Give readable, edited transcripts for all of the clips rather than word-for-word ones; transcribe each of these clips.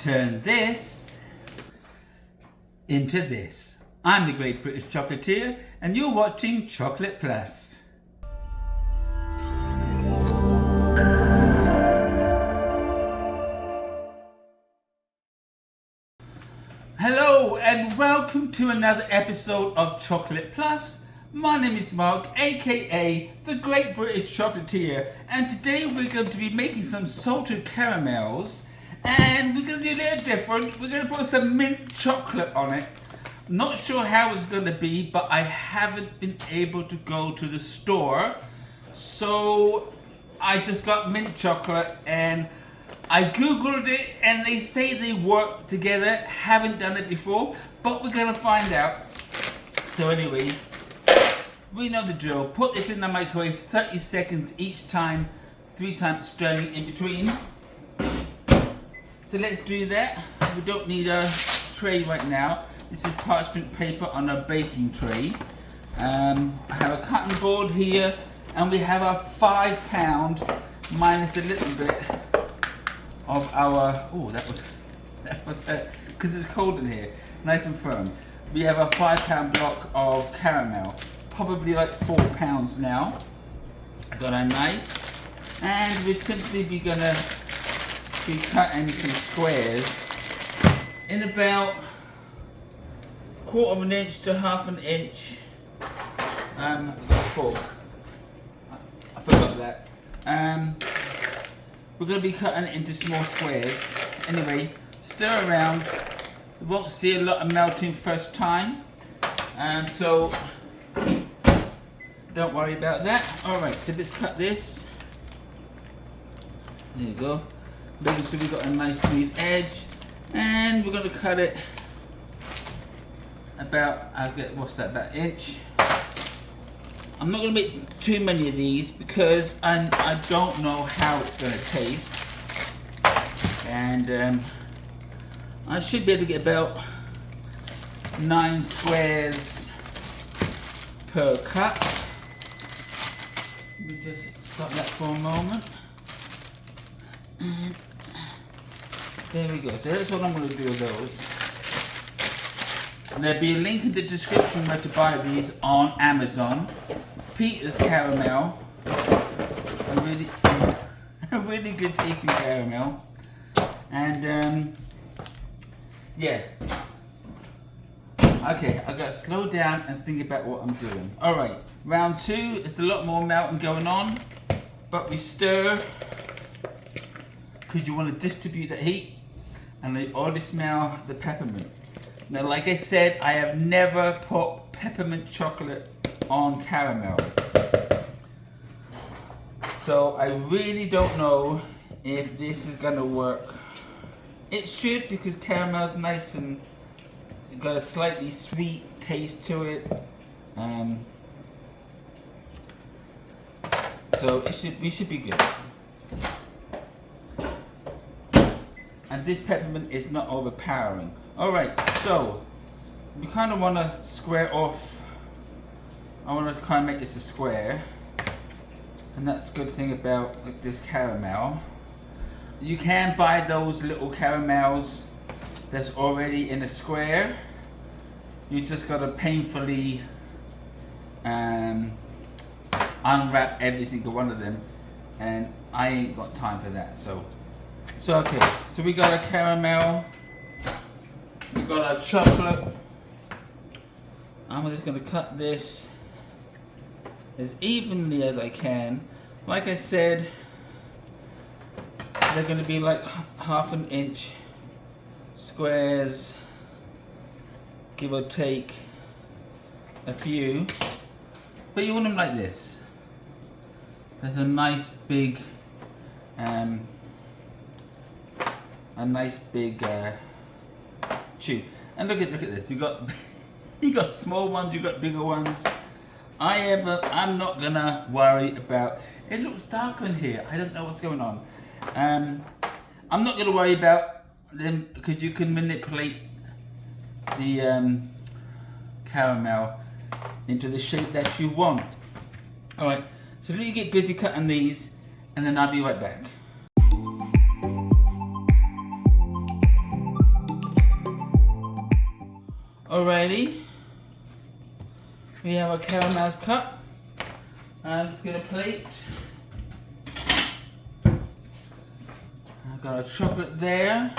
Turn this into this. I'm the Great British Chocolatier and you're watching Chocolate Plus. Hello and welcome to another episode of Chocolate Plus. My name is Mark, aka the Great British Chocolatier, and today we're going to be making some salted caramels, and we're going to do a little different. We're going to put some mint chocolate on it. Not sure how it's going to be, but I haven't been able to go to the store, so I just got mint chocolate and I googled it and they say they work together. Haven't done it before, but we're going to find out. So anyway, we know the drill. Put this in the microwave 30 seconds each time, 3 times stirring in between. So let's do that. We don't need a tray right now. This is parchment paper on a baking tray. I have a cutting board here, and we have a 5 pound minus a little bit of our, that was because it's cold in here, nice and firm. We have a 5 pound block of caramel, probably like 4 pounds now. I got a knife, and we'd simply be gonna be cutting some squares in about 1/4 of an inch to 1/2 an inch. I've got a fork. I forgot that. We're going to be cutting it into small squares. Anyway, stir around. You won't see a lot of melting first time, so don't worry about that. Alright, so let's cut this. There you go. Making sure we've got a nice smooth edge, and we're going to cut it about, about inch. I'm not going to make too many of these because I don't know how it's going to taste, and I should be able to get about 9 squares per cut. Let me just stop that for a moment, and there we go. So that's what I'm going to do with those. And there'll be a link in the description where to buy these on Amazon. Peter's caramel, a really good tasting caramel, and yeah. Okay, I gotta slow down and think about what I'm doing. All right, round 2. There's a lot more melting going on, but we stir because you want to distribute the heat, and I already smell the peppermint. Now, like I said, I have never put peppermint chocolate on caramel, so I really don't know if this is gonna work. It should, because caramel's nice and got a slightly sweet taste to it, so we should be good. And this peppermint is not overpowering. Alright, so we kind of want to square off. I want to kind of make this a square, and that's a good thing about this caramel. You can buy those little caramels that's already in a square. You just got to painfully unwrap every single one of them, and I ain't got time for that. So okay, so we got a caramel, we got our chocolate. I'm just going to cut this as evenly as I can. Like I said, they're going to be like 1/2 an inch squares, give or take a few, but you want them like this. There's a nice big chew. And look at this. You got small ones, you got bigger ones. I'm not gonna worry about. It looks darker in here. I don't know what's going on. I'm not gonna worry about them because you can manipulate the caramel into the shape that you want. All right. So let me get busy cutting these, and then I'll be right back. Alrighty. We have our caramels cut. Let's get a plate. I've got our chocolate there.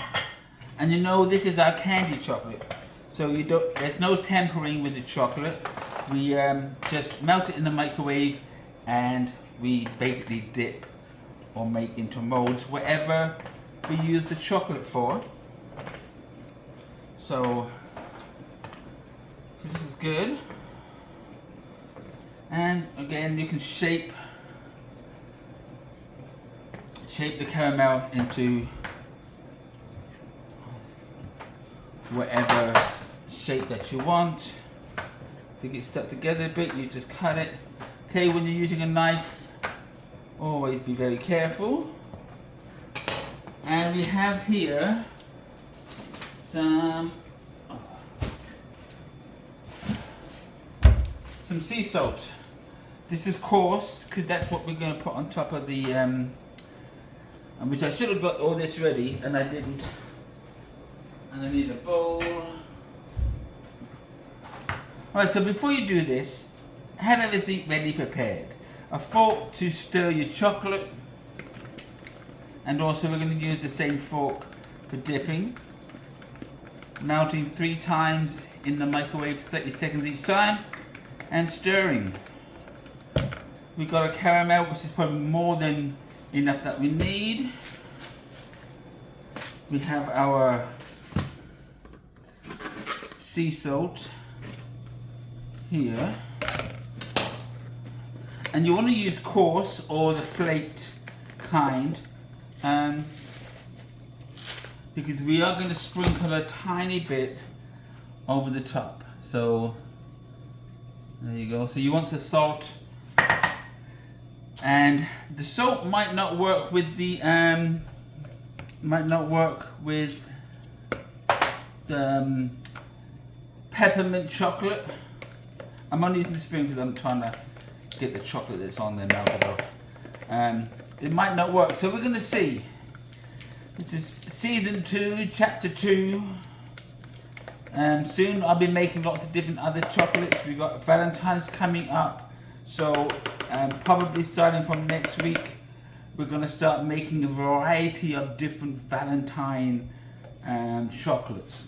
And you know this is our candy chocolate. So there's no tempering with the chocolate. We just melt it in the microwave and we basically dip or make into molds whatever we use the chocolate for. So this is good. And again, you can shape the caramel into whatever shape that you want. If it gets stuck together a bit, you just cut it. Okay, when you're using a knife, always be very careful. And we have here some sea salt. This is coarse because that's what we're going to put on top of the which I should have got all this ready and I didn't. And I need a bowl. Alright, so before you do this, have everything ready prepared. A fork to stir your chocolate, and also we're going to use the same fork for dipping. Melting 3 times in the microwave for 30 seconds each time, and stirring. We got a caramel, which is probably more than enough that we need. We have our sea salt here, and you want to use coarse or the flaked kind, because we are going to sprinkle a tiny bit over the top. So there you go. So you want the salt, and the salt might not work with the peppermint chocolate. I'm only using the spoon because I'm trying to get the chocolate that's on there melted off. It might not work, so we're going to see. This is season 2, chapter 2. Soon I'll be making lots of different other chocolates. We got Valentine's coming up, so probably starting from next week, we're going to start making a variety of different Valentine chocolates.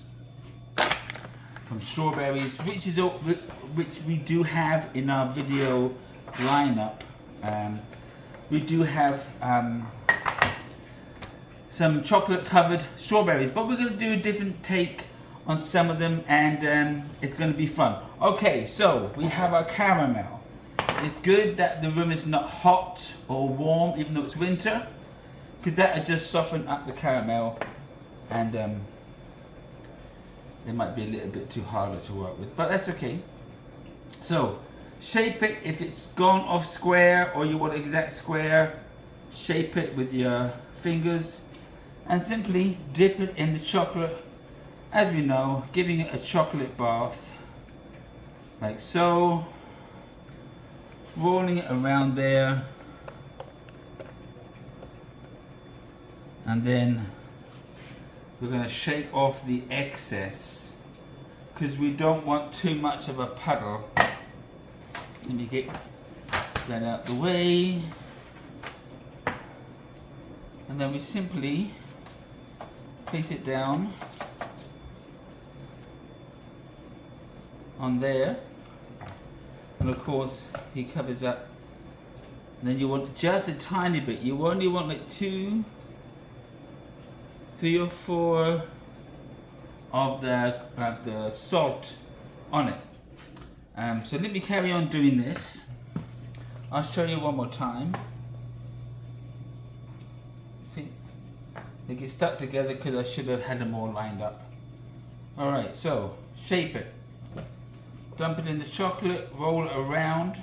From strawberries, which we do have in our video lineup. We do have some chocolate covered strawberries, but we're going to do a different take on some of them, and it's going to be fun. Okay, so we have our caramel. It's good that the room is not hot or warm, even though it's winter, because that will just soften up the caramel, and it might be a little bit too harder to work with, but that's okay. So shape it. If it's gone off square or you want an exact square, shape it with your fingers and simply dip it in the chocolate, as we know, giving it a chocolate bath like so, rolling it around there, and then we're going to shake off the excess because we don't want too much of a puddle. Let me get that out the way, and then we simply place it down on there, and of course he covers up, and then you want just a tiny bit. You only want like 2, 3 or 4 of the salt on it. So let me carry on doing this. I'll show you one more time. See, they get stuck together because I should have had them all lined up. Alright, so shape it. Dump it in the chocolate, roll it around,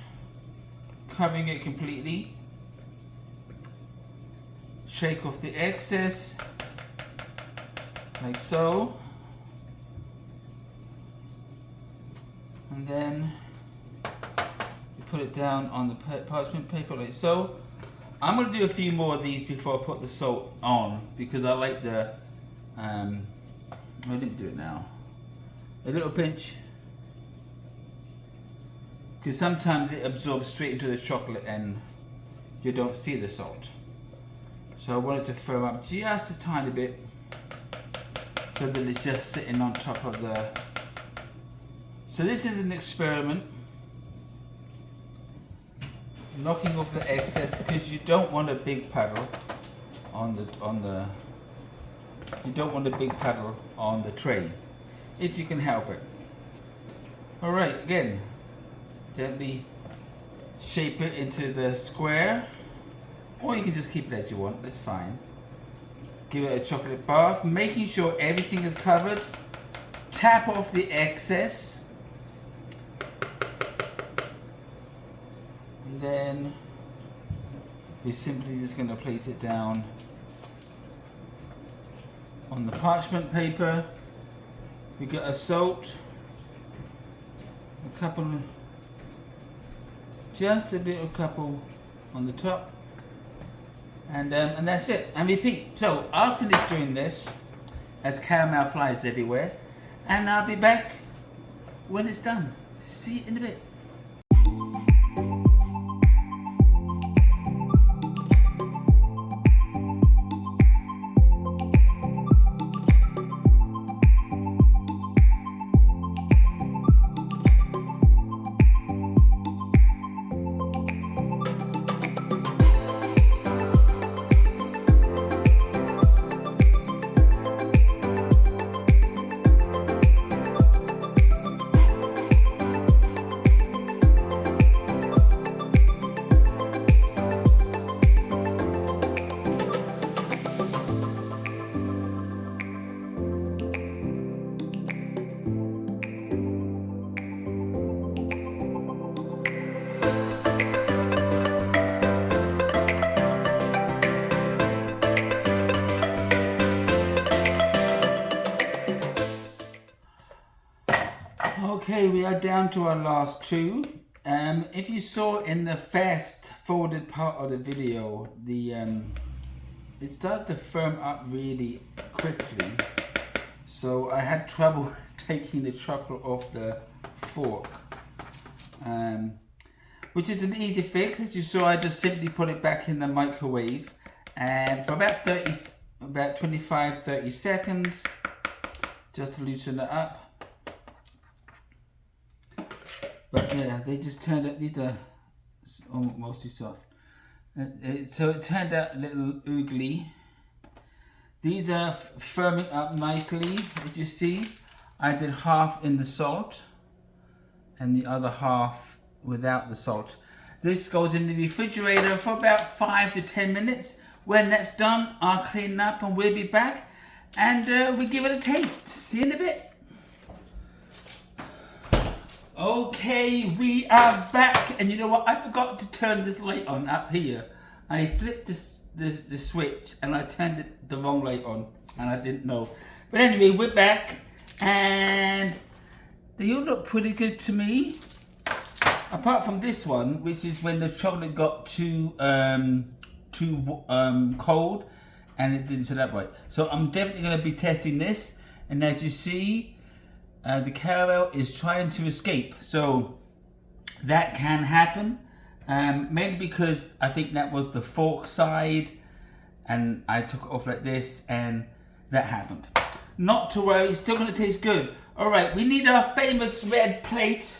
covering it completely. Shake off the excess, like so. And then you put it down on the parchment paper like so. I'm going to do a few more of these before I put the salt on, because I like the, well, let me do it now. A little pinch. Because sometimes it absorbs straight into the chocolate and you don't see the salt. So I wanted to firm up just a tiny bit so that it's just sitting on top of the... So this is an experiment. Knocking off the excess because you don't want a big puddle on the tray if you can help it. All right, again, gently shape it into the square, or you can just keep it as you want, that's fine. Give it a chocolate bath, making sure everything is covered. Tap off the excess. And then we're simply just going to place it down on the parchment paper. We got a salt, a couple, just a little couple on the top, and that's it. And repeat. So I'll finish doing this as caramel flies everywhere, and I'll be back when it's done. See you in a bit. Okay, we are down to our last two. If you saw in the fast forwarded part of the video, it started to firm up really quickly. So I had trouble taking the chocolate off the fork, which is an easy fix. As you saw, I just simply put it back in the microwave, and for about 25-30 seconds, just to loosen it up. But yeah, they just turned out, these are mostly soft. So it turned out a little oogly. These are firming up nicely, as you see. I did half in the salt and the other half without the salt. This goes in the refrigerator for about 5 to 10 minutes. When that's done, I'll clean up and we'll be back and we give it a taste. See you in a bit. Okay, we are back, and you know what? I forgot to turn this light on up here. I flipped the switch and I turned it the wrong light on, and I didn't know. But anyway, we're back, and they all look pretty good to me. Apart from this one, which is when the chocolate got too cold, and it didn't set up right. So I'm definitely going to be testing this, and as you see, the caramel is trying to escape, so that can happen, mainly because I think that was the fork side and I took it off like this and that happened. Not to worry, it's still going to taste good. Alright, we need our famous red plate.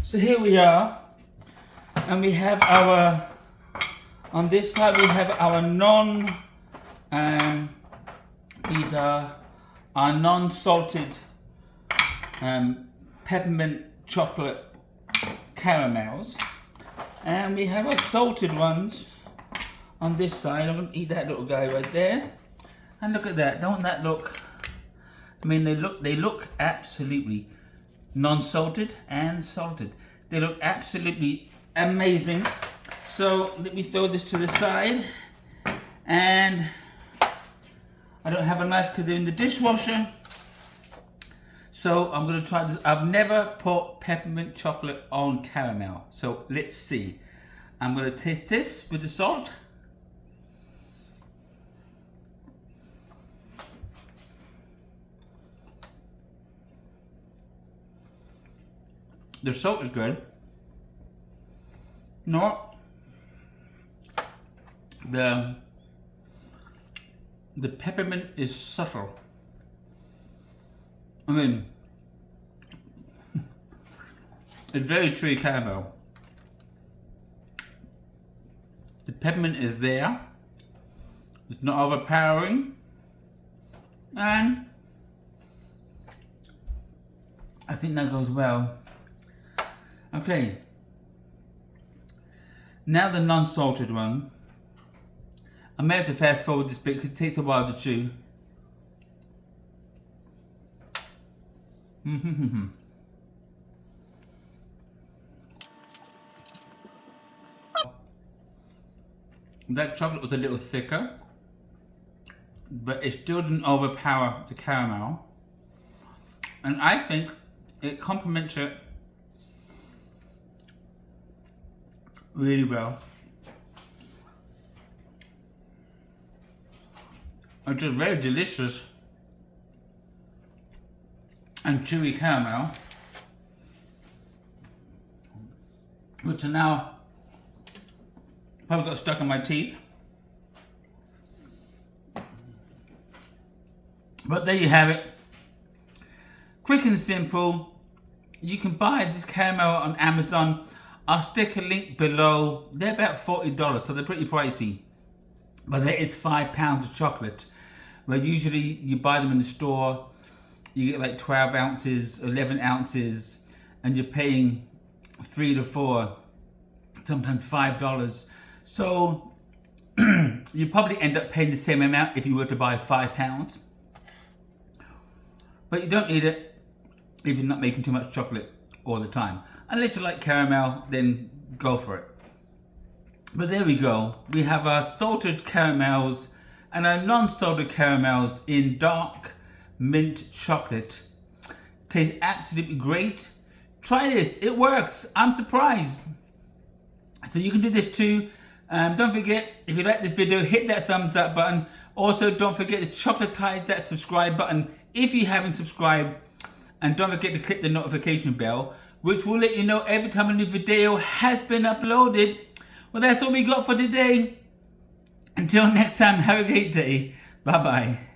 So here we are, and we have our, on this side we have our these are our non-salted peppermint chocolate caramels, and we have our salted ones on this side. I'm going to eat that little guy right there, and look at that. Don't that look? I mean, they look absolutely non-salted and salted. They look absolutely amazing. So let me throw this to the side, and I don't have a knife because they're in the dishwasher. So I'm going to try this. I've never put peppermint chocolate on caramel. So let's see. I'm going to taste this with the salt. The salt is good. Not the peppermint is subtle. I mean, it's very chewy caramel. The peppermint is there. It's not overpowering. And I think that goes well. Okay. Now the non-salted one. I may have to fast forward this bit because it takes a while to chew. That chocolate was a little thicker, but it still didn't overpower the caramel. And I think it complements it really well. It's just very delicious and chewy caramel, which are now probably got stuck in my teeth. But there you have it. Quick and simple. You can buy this caramel on Amazon. I'll stick a link below. They're about $40, so they're pretty pricey. But it's 5 pounds of chocolate. Where usually you buy them in the store, you get like 12 ounces, 11 ounces, and you're paying $3 to $4, sometimes $5. So you probably end up paying the same amount if you were to buy 5 pounds. But you don't need it if you're not making too much chocolate all the time. Unless you like caramel, then go for it. But there we go. We have our salted caramels and our non-salted caramels in dark mint chocolate. Tastes absolutely great. Try this, it works. I'm surprised. So you can do this too. Don't forget, if you like this video, hit that thumbs up button. Also, don't forget to chocolatize that subscribe button if you haven't subscribed. And don't forget to click the notification bell, which will let you know every time a new video has been uploaded. Well, that's all we got for today. Until next time, have a great day. Bye-bye.